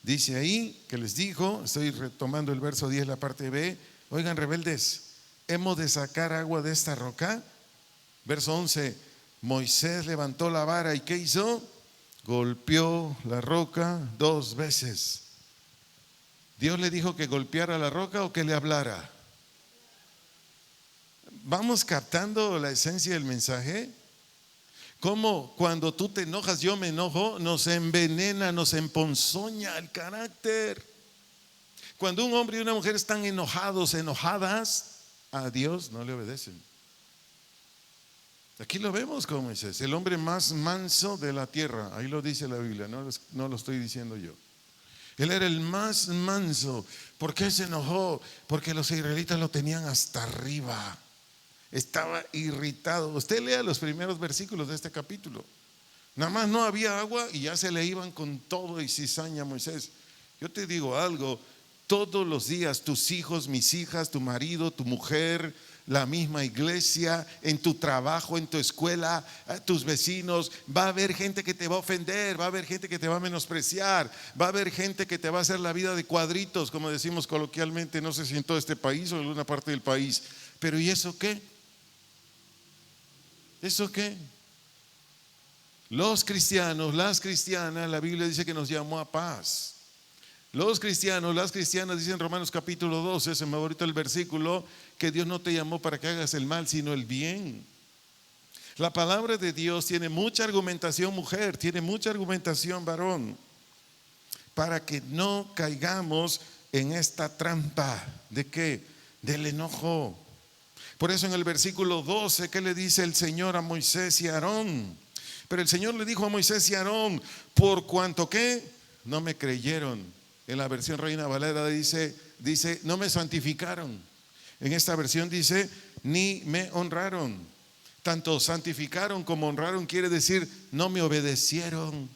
Dice ahí que les dijo, estoy retomando el verso 10, la parte B: oigan, rebeldes, hemos de sacar agua de esta roca. Verso 11, Moisés levantó la vara y ¿qué hizo? Golpeó la roca 2 veces. ¿Dios le dijo que golpeara la roca o que le hablara? ¿Vamos captando la esencia del mensaje? Cómo cuando tú te enojas, yo me enojo, nos envenena, nos emponzoña el carácter. Cuando un hombre y una mujer están enojados, enojadas, a Dios no le obedecen. Aquí lo vemos con Moisés, el hombre más manso de la tierra. Ahí lo dice la Biblia, no lo estoy diciendo yo. Él era el más manso. ¿Por qué se enojó? Porque los israelitas lo tenían hasta arriba. Estaba irritado. Usted lea los primeros versículos de este capítulo. Nada más no había agua y ya se le iban con todo y cizaña a Moisés. Yo te digo algo, todos los días tus hijos, mis hijas, tu marido, tu mujer, la misma iglesia, en tu trabajo, en tu escuela, tus vecinos, va a haber gente que te va a ofender, va a haber gente que te va a menospreciar, va a haber gente que te va a hacer la vida de cuadritos, como decimos coloquialmente, no sé si en todo este país o en alguna parte del país. Pero ¿y eso qué? ¿Eso qué? Los cristianos, las cristianas, la Biblia dice que nos llamó a paz. Los cristianos, las cristianas, dicen Romanos capítulo 12, se me va ahorita el versículo, que Dios no te llamó para que hagas el mal, sino el bien. La palabra de Dios tiene mucha argumentación, mujer, tiene mucha argumentación, varón, para que no caigamos en esta trampa. ¿De qué? Del enojo. Por eso en el versículo 12, ¿qué le dice el Señor a Moisés y a Aarón? Pero el Señor le dijo a Moisés y a Aarón, por cuanto que no me creyeron. En la versión Reina Valera dice, no me santificaron. En esta versión dice, ni me honraron. Tanto santificaron como honraron quiere decir, no me obedecieron.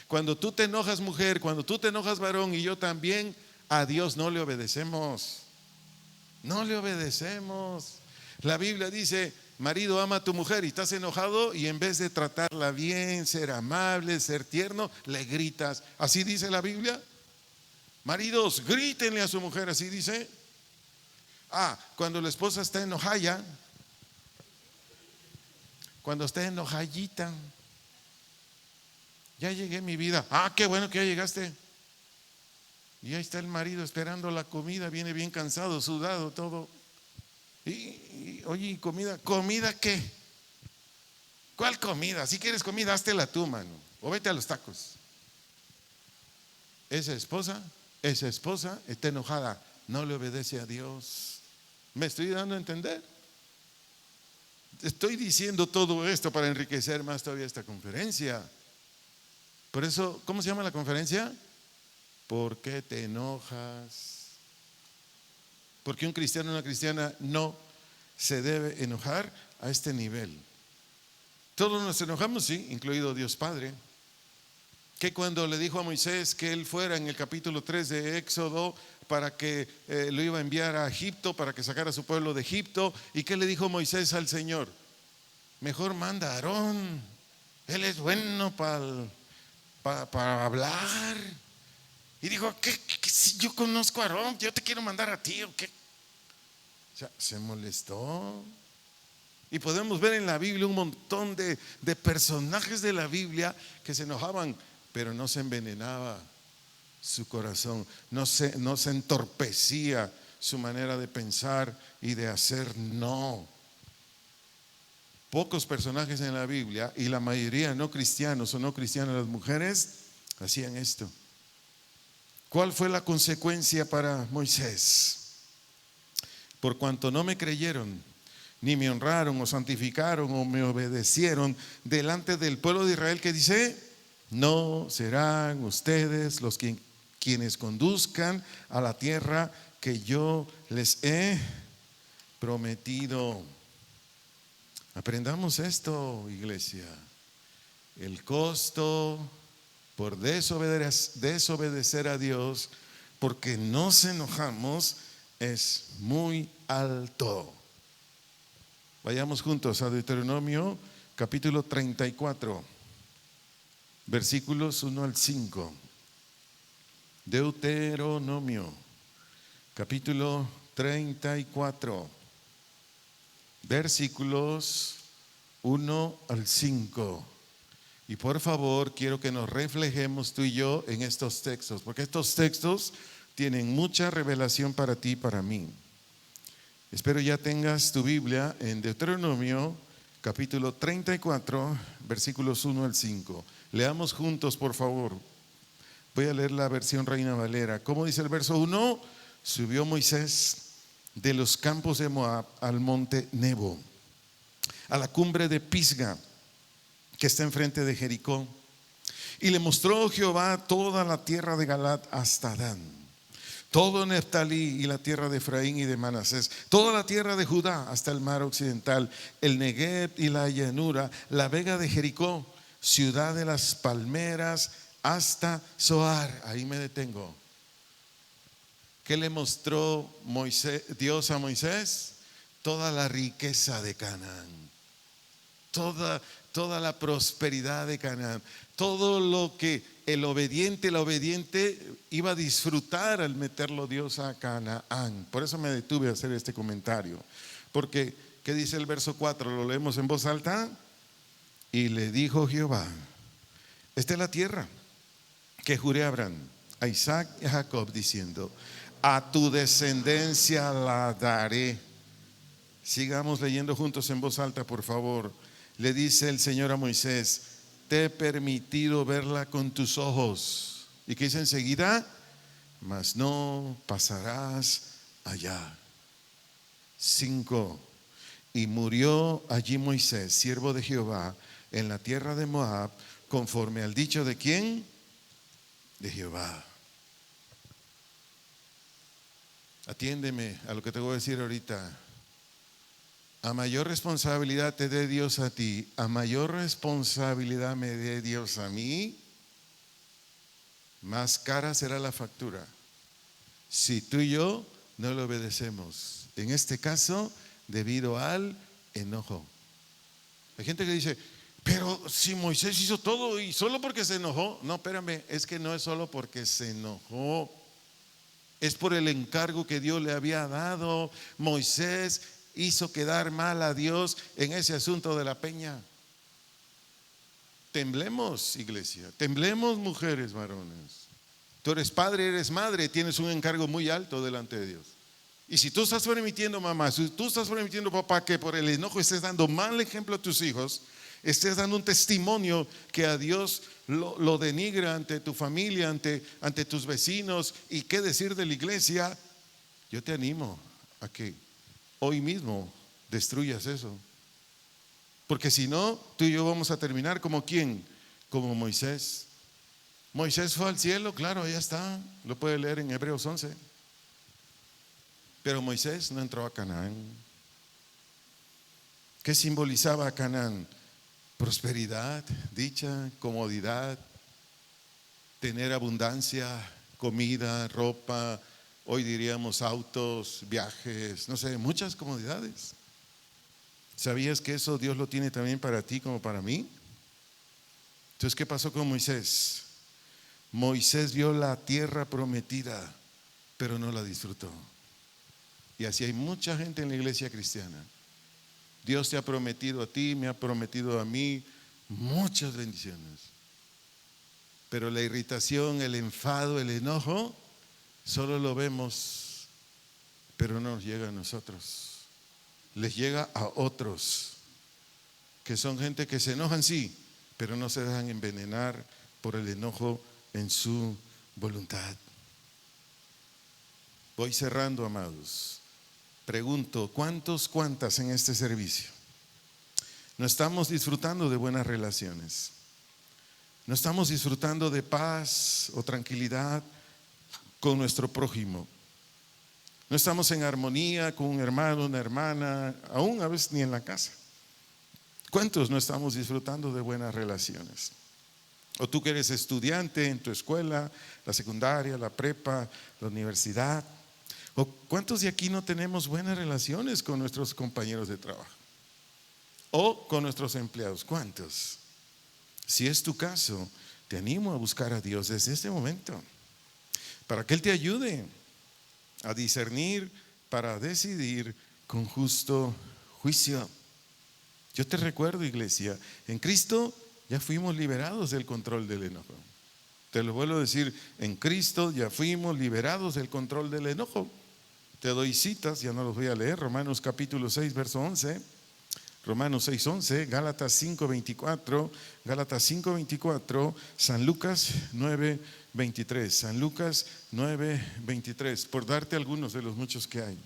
Cuando tú te enojas, mujer, cuando tú te enojas, varón, y yo también, a Dios no le obedecemos. No le obedecemos. La Biblia dice, marido, ama a tu mujer, y estás enojado y en vez de tratarla bien, ser amable, ser tierno, le gritas. ¿Así dice la Biblia? Maridos, grítenle a su mujer, así dice. Cuando la esposa está enojada, cuando está enojadita, ya llegué mi vida. Qué bueno que ya llegaste. Y ahí está el marido esperando la comida, viene bien cansado, sudado, todo. Oye, ¿comida qué? ¿Cuál comida? Si quieres comida, háztela tú, mano, o vete a los tacos. Esa esposa está enojada, no le obedece a Dios. ¿Me estoy dando a entender? Estoy diciendo todo esto para enriquecer más todavía esta conferencia. Por eso, ¿cómo se llama la conferencia? ¿Por qué te enojas? Porque un cristiano o una cristiana no se debe enojar a este nivel. Todos nos enojamos, sí, incluido Dios Padre, que cuando le dijo a Moisés que él fuera en el capítulo 3 de Éxodo para que lo iba a enviar a Egipto, para que sacara a su pueblo de Egipto, ¿y qué le dijo Moisés al Señor? Mejor manda a Aarón, él es bueno para hablar. Y dijo, ¿qué si yo conozco a Aarón, yo te quiero mandar a ti o qué? O sea, se molestó. Y podemos ver en la Biblia un montón de personajes de la Biblia que se enojaban, pero no se envenenaba su corazón, no se entorpecía su manera de pensar y de hacer. No. Pocos personajes en la Biblia, y la mayoría no cristianos o no cristianas, las mujeres, hacían esto. ¿Cuál fue la consecuencia para Moisés? Por cuanto no me creyeron, ni me honraron o santificaron o me obedecieron delante del pueblo de Israel, que dice, no serán ustedes los quienes conduzcan a la tierra que yo les he prometido. Aprendamos esto, iglesia. El costo por desobedecer a Dios, porque nos enojamos, es muy alto. Vayamos juntos a Deuteronomio capítulo 34, versículos 1 al 5. Deuteronomio capítulo 34, versículos 1 al 5. Y por favor, quiero que nos reflejemos tú y yo en estos textos, porque estos textos tienen mucha revelación para ti y para mí. Espero ya tengas tu Biblia en Deuteronomio capítulo 34, versículos 1 al 5. Leamos juntos, por favor. Voy a leer la versión Reina Valera. ¿Cómo dice el verso 1? Subió Moisés de los campos de Moab al monte Nebo, a la cumbre de Pisga, que está enfrente de Jericó. Y le mostró Jehová toda la tierra de Galaad hasta Dan, todo Neftalí y la tierra de Efraín y de Manasés, toda la tierra de Judá hasta el mar occidental, el Negev y la llanura, la vega de Jericó, ciudad de las palmeras, hasta Zoar. Ahí me detengo. ¿Qué le mostró Dios a Moisés? Toda la riqueza de Canaán, toda la prosperidad de Canaán, todo lo que la obediente iba a disfrutar al meterlo Dios a Canaán. Por eso me detuve a hacer este comentario, porque ¿qué dice el verso 4? Lo leemos en voz alta. Y le dijo Jehová: esta es la tierra que juré a Abraham, a Isaac y a Jacob, diciendo: a tu descendencia la daré. Sigamos leyendo juntos en voz alta, por favor. Le dice el Señor a Moisés: te he permitido verla con tus ojos. ¿Y qué dice enseguida? Mas no pasarás allá. 5. Y murió allí Moisés, siervo de Jehová, en la tierra de Moab, conforme al dicho de ¿quién? De Jehová. Atiéndeme a lo que te voy a decir ahorita. A mayor responsabilidad te dé Dios a ti, a mayor responsabilidad me dé Dios a mí, más cara será la factura si tú y yo no le obedecemos. En este caso, debido al enojo. Hay gente que dice: pero si Moisés hizo todo y solo porque se enojó. No, espérame, es que no es solo porque se enojó, es por el encargo que Dios le había dado. Moisés hizo quedar mal a Dios en ese asunto de la peña. Temblemos, iglesia, temblemos, mujeres, varones. Tú eres padre, eres madre, tienes un encargo muy alto delante de Dios. Y si tú estás permitiendo, mamá, si tú estás permitiendo, papá, que por el enojo estés dando mal ejemplo a tus hijos, estés dando un testimonio que a Dios lo denigra ante tu familia, ante tus vecinos, y qué decir de la iglesia, yo te animo a que hoy mismo destruyas eso. Porque si no, tú y yo vamos a terminar como ¿quién? Como Moisés. Moisés fue al cielo, claro, ya está, lo puede leer en Hebreos 11. Pero Moisés no entró a Canaán. ¿Qué simbolizaba Canaán? Prosperidad, dicha, comodidad, tener abundancia, comida, ropa, hoy diríamos autos, viajes, no sé, muchas comodidades. ¿Sabías que eso Dios lo tiene también para ti como para mí? Entonces, ¿qué pasó con Moisés? Moisés vio la tierra prometida, pero no la disfrutó. Y así hay mucha gente en la iglesia cristiana. Dios te ha prometido a ti, me ha prometido a mí muchas bendiciones, pero la irritación, el enfado, el enojo, solo lo vemos, pero no nos llega a nosotros. Les llega a otros, que son gente que se enojan, sí, pero no se dejan envenenar por el enojo en su voluntad. Voy cerrando, amados. Pregunto, ¿cuántas en este servicio no estamos disfrutando de buenas relaciones? No estamos disfrutando de paz o tranquilidad con nuestro prójimo. No estamos en armonía con un hermano, una hermana, aún a veces ni en la casa. ¿Cuántos no estamos disfrutando de buenas relaciones? O tú que eres estudiante en tu escuela, la secundaria, la prepa, la universidad. ¿O cuántos de aquí no tenemos buenas relaciones con nuestros compañeros de trabajo? O con nuestros empleados. ¿Cuántos? Si es tu caso, te animo a buscar a Dios desde este momento, para que Él te ayude a discernir, para decidir con justo juicio. Yo te recuerdo, iglesia, en Cristo ya fuimos liberados del control del enojo. Te lo vuelvo a decir, en Cristo ya fuimos liberados del control del enojo. Te doy citas, ya no los voy a leer. Romanos capítulo 6, verso 11. Romanos 6, 11. Gálatas 5, 24. Gálatas 5, 24. San Lucas 9, 23. San Lucas 9, 23. Por darte algunos de los muchos que hay.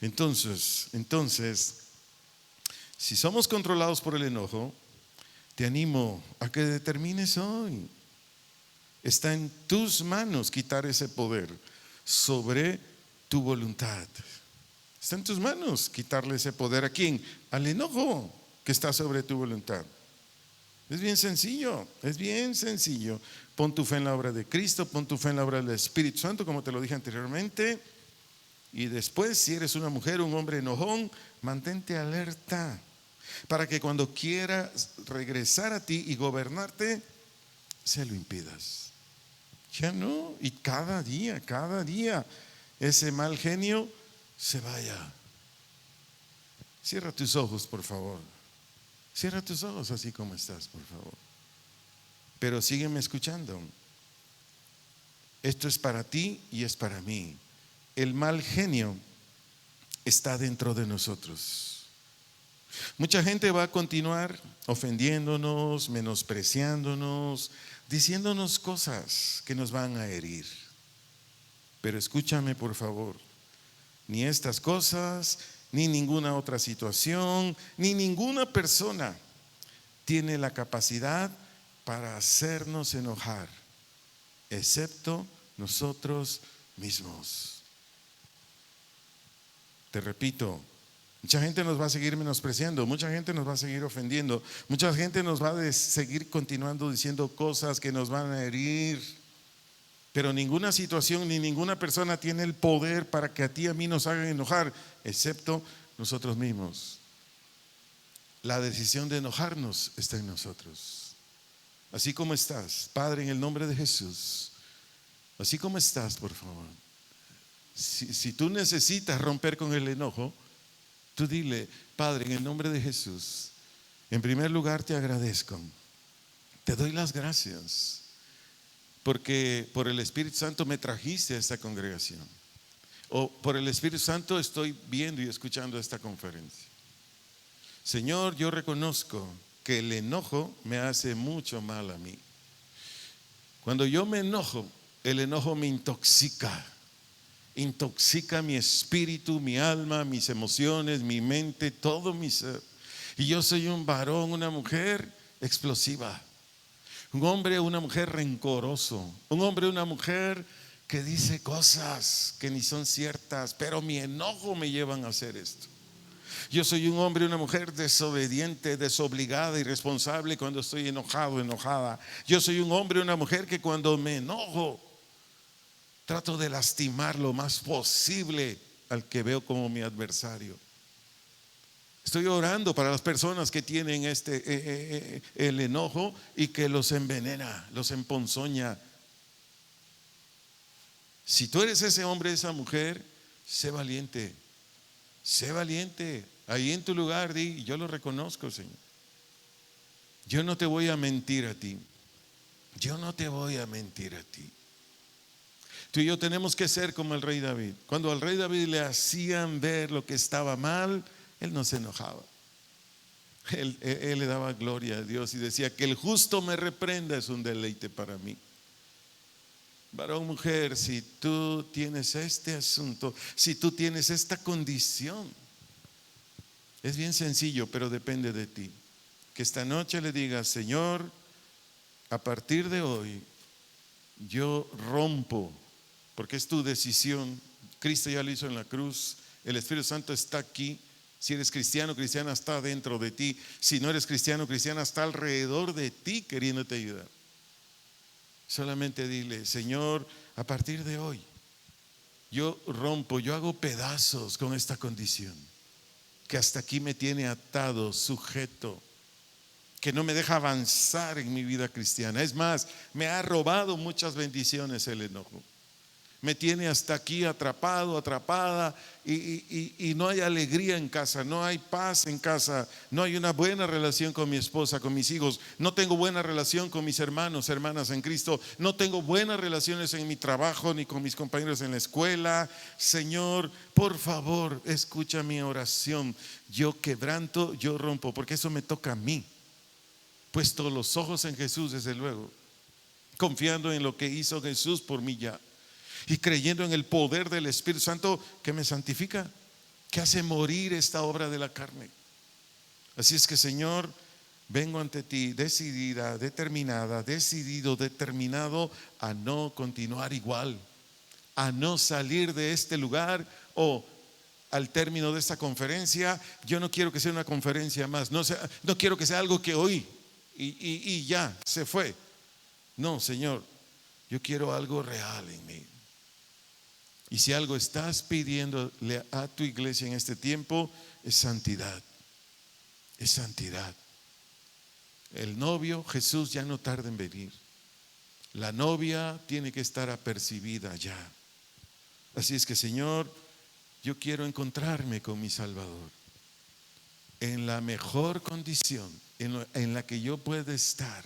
Entonces, si somos controlados por el enojo, te animo a que determines hoy. Está en tus manos quitar ese poder sobre tu voluntad. Está en tus manos quitarle ese poder. ¿A quién? Al enojo que está sobre tu voluntad. Es bien sencillo, es bien sencillo. Pon tu fe en la obra de Cristo, pon tu fe en la obra del Espíritu Santo, como te lo dije anteriormente. Y después, si eres una mujer o un hombre enojón, mantente alerta para que cuando quieras regresar a ti y gobernarte, se lo impidas. Ya no, y cada día, ese mal genio se vaya. Cierra tus ojos, por favor. Cierra tus ojos así como estás, por favor. Pero sígueme escuchando. Esto es para ti y es para mí. El mal genio está dentro de nosotros. Mucha gente va a continuar ofendiéndonos, menospreciándonos, diciéndonos cosas que nos van a herir. Pero escúchame, por favor. Ni estas cosas, ni ninguna otra situación, ni ninguna persona tiene la capacidad para hacernos enojar, excepto nosotros mismos. Te repito, mucha gente nos va a seguir menospreciando, mucha gente nos va a seguir ofendiendo, mucha gente nos va a seguir continuando diciendo cosas que nos van a herir. Pero ninguna situación ni ninguna persona tiene el poder para que a ti y a mí nos hagan enojar, excepto nosotros mismos. La decisión de enojarnos está en nosotros. Así como estás, Padre, en el nombre de Jesús, así como estás, por favor. Si tú necesitas romper con el enojo, tú dile: Padre, en el nombre de Jesús, en primer lugar te agradezco, te doy las gracias, porque por el Espíritu Santo me trajiste a esta congregación, o por el Espíritu Santo estoy viendo y escuchando esta conferencia. Señor, yo reconozco que el enojo me hace mucho mal a mí. Cuando yo me enojo, el enojo me intoxica mi espíritu, mi alma, mis emociones, mi mente, todo mi ser. Y yo soy un varón, una mujer explosiva, un hombre o una mujer rencoroso, un hombre o una mujer que dice cosas que ni son ciertas, pero mi enojo me llevan a hacer esto. Yo soy un hombre o una mujer desobediente, desobligada, irresponsable cuando estoy enojado, enojada. Yo soy un hombre o una mujer que cuando me enojo trato de lastimar lo más posible al que veo como mi adversario. Estoy orando para las personas que tienen el enojo y que los envenena, los emponzoña. Si tú eres ese hombre, esa mujer, sé valiente. Sé valiente. Ahí en tu lugar di: yo lo reconozco, Señor. Yo no te voy a mentir a ti. Yo no te voy a mentir a ti. Tú y yo tenemos que ser como el rey David. Cuando al rey David le hacían ver lo que estaba mal, él no se enojaba. Él le daba gloria a Dios y decía: que el justo me reprenda es un deleite para mí. Varón, mujer, si tú tienes este asunto, si tú tienes esta condición, es bien sencillo, pero depende de ti. Que esta noche le digas: Señor, a partir de hoy yo rompo, porque es tu decisión. Cristo ya lo hizo en la cruz, el Espíritu Santo está aquí. Si eres cristiano, cristiana, está dentro de ti. Si no eres cristiano, cristiana, está alrededor de ti queriéndote ayudar. Solamente dile: Señor, a partir de hoy yo rompo, yo hago pedazos con esta condición que hasta aquí me tiene atado, sujeto, que no me deja avanzar en mi vida cristiana. Es más, me ha robado muchas bendiciones el enojo. Me tiene hasta aquí atrapado, atrapada, y no hay alegría en casa, no hay paz en casa, no hay una buena relación con mi esposa, con mis hijos, no tengo buena relación con mis hermanos, hermanas en Cristo, no tengo buenas relaciones en mi trabajo ni con mis compañeros en la escuela. Señor, por favor, escucha mi oración. Yo quebranto, yo rompo, porque eso me toca a mí. Puesto los ojos en Jesús, desde luego, confiando en lo que hizo Jesús por mí ya, y creyendo en el poder del Espíritu Santo que me santifica, que hace morir esta obra de la carne. Así es que, Señor, vengo ante ti decidida, determinada, decidido, determinado a no continuar igual, a no salir de este lugar o al término de esta conferencia. Yo no quiero que sea una conferencia más, no quiero que sea algo que oí y ya se fue. No, Señor, yo quiero algo real en mí. Y si algo estás pidiéndole a tu iglesia en este tiempo, es santidad. Es santidad. El novio Jesús ya no tarda en venir. La novia tiene que estar apercibida ya. Así es que, Señor, yo quiero encontrarme con mi Salvador en la mejor condición en la que yo pueda estar.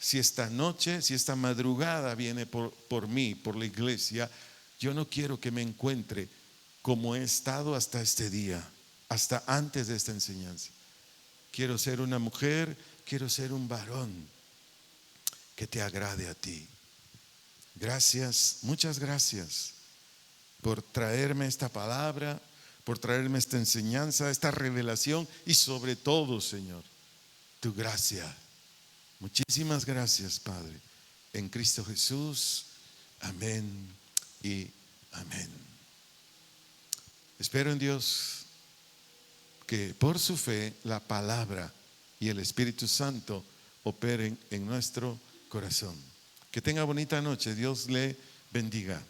Si esta noche, si esta madrugada viene por mí, por la iglesia, yo no quiero que me encuentre como he estado hasta este día, hasta antes de esta enseñanza. Quiero ser una mujer, quiero ser un varón que te agrade a ti. Gracias, muchas gracias por traerme esta palabra, por traerme esta enseñanza, esta revelación y sobre todo, Señor, tu gracia. Muchísimas gracias, Padre. En Cristo Jesús. Amén y amén. Espero en Dios que por su fe la palabra y el Espíritu Santo operen en nuestro corazón. Que tenga bonita noche. Dios le bendiga.